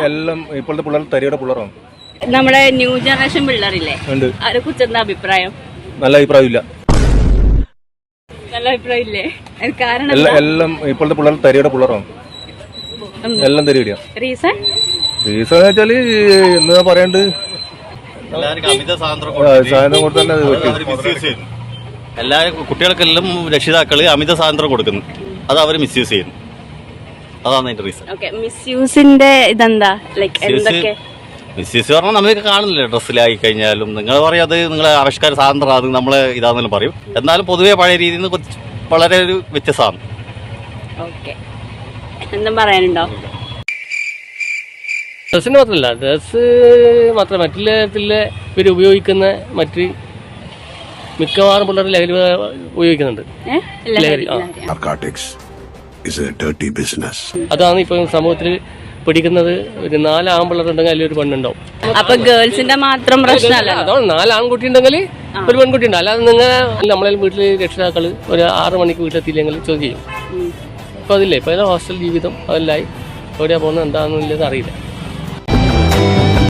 എല്ലാം ഇപ്പോഴത്തെ പിള്ളേർ തരിയുടെ പിള്ളേരാണ്. നമ്മുടെ ന്യൂ ജനറേഷൻ പിള്ളേരില്ലേ, അവരെ കുറിച്ച് എന്താ അഭിപ്രായം? നല്ല അഭിപ്രായമില്ല. നല്ല അഭിപ്രായമില്ലേ? കാരണം എല്ലാം ഇപ്പോഴത്തെ പിള്ളേർ തരിയുടെ പിള്ളേരാണ്. എല്ലാം തരികടിയാ. റീസൺ റീസൺ എന്ന് വെച്ചാല് എന്താ പറയാണ്ട് സാധനം കൊടുത്ത് തന്നെ എല്ലാ കുട്ടികൾക്കെല്ലാം രക്ഷിതാക്കള് അമിത സ്വാതന്ത്ര്യം കൊടുക്കുന്നു. അത് അവർ മിസ്യൂസ് ചെയ്യുന്നു. അതാണ് അതിന്റെ റീസൺ. മിസ്യൂസിന്റെ ഇതെന്താ? ലൈക്ക് എന്തൊക്കെ മിസ്യൂസ് പറഞ്ഞാൽ നമുക്ക് കാണുന്നില്ല. ഡ്രസ്സിലായി കഴിഞ്ഞാലും നിങ്ങൾ പറയും അത് നിങ്ങളെ ആവിഷ്കാര സ്വാതന്ത്ര്യം, അത് നമ്മളെ ഇതാണെന്നെല്ലാം പറയും. എന്നാലും പൊതുവെ പഴയ രീതിയിൽ നിന്ന് വളരെ ഒരു വ്യത്യസ്തമാണ്. എന്താ പറയാനുണ്ടോ? ഡ്രസ്സിന് മാത്രമല്ല, ഡ്രസ്സ് മാത്രമല്ല, മറ്റുള്ള തരത്തിലെ ഇവർ ഉപയോഗിക്കുന്ന മറ്റ് മിക്കവാറും പിള്ളേർ ലഹരി ഉപയോഗിക്കുന്നുണ്ട്. അതാണ് ഇപ്പൊ സമൂഹത്തിൽ പിടിക്കുന്നത്. ഒരു 4 ആൺപിള്ളേരുണ്ടെങ്കിൽ അതിൽ ഒരു പെണ്ണുണ്ടാവും. അപ്പൊ ഗേൾസിന്റെ മാത്രം പ്രശ്നമല്ല, അതാണ് 4 ആൺകുട്ടി ഉണ്ടെങ്കിൽ ഒരു പെൺകുട്ടി ഉണ്ട്. അല്ലാതെ നിങ്ങൾ നമ്മളെ വീട്ടിൽ രക്ഷിതാക്കള് ഒരു 6 മണിക്ക് വീട്ടിലെത്തിയില്ലെങ്കിൽ ചോദ്യം ചെയ്യും. ഇപ്പൊ അതില്ലേ, ഇപ്പൊ ഹോസ്റ്റൽ ജീവിതം അതെല്ലായി എവിടെയാ പോകുന്നത് എന്താണെന്നുള്ളത് അറിയില്ല.